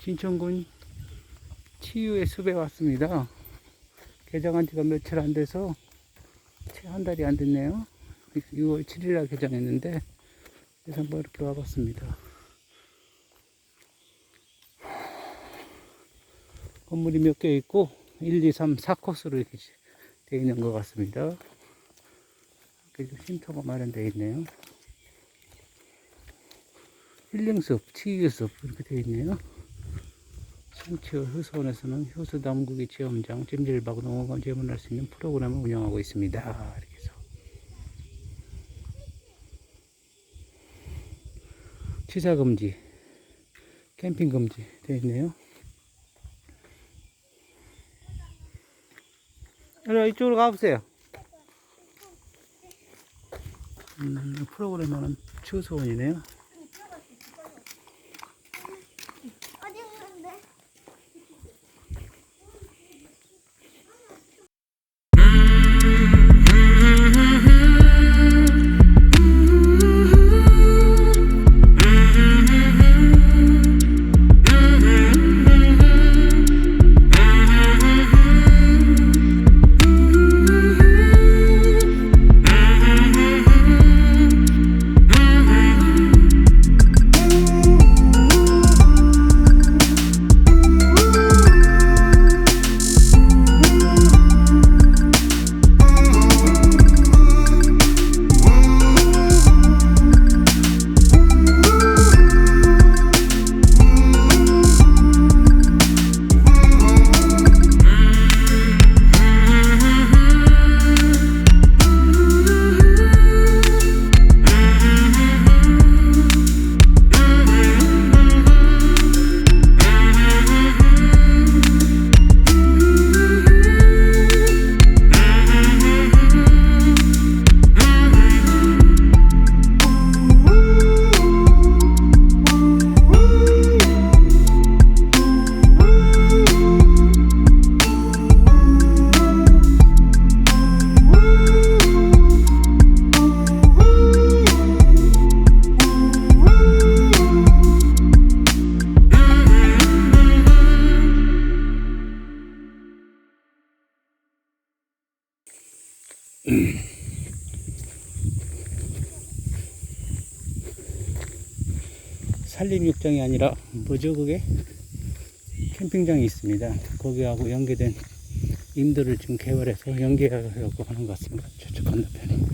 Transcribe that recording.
진천군 치유의 숲에 왔습니다. 개장한 지가 며칠 안 돼서 채 한 달이 안 됐네요. 6월 7일날 개장했는데 그래서 한번 이렇게 와봤습니다. 건물이 몇 개 있고 1, 2, 3, 4코스로 이렇게 되어 있는 것 같습니다. 이렇게 쉼터가 마련되어 있네요. 힐링숲, 치유숲 이렇게 되어 있네요. 신치어 효소원에서는 효소 남국의 체험장, 찜질방, 농어관 체험을 할 수 있는 프로그램을 운영하고 있습니다. 이렇게 해서 취사 금지, 캠핑 금지 되어 있네요. 이쪽으로 가보세요. 프로그램은 효소원이네요. 산림욕장이 아니라 뭐죠 그게? 캠핑장이 있습니다. 거기하고 연계된 임도를 지금 개발해서 연계하려고 하는 것 같습니다. 저쪽 건너편에.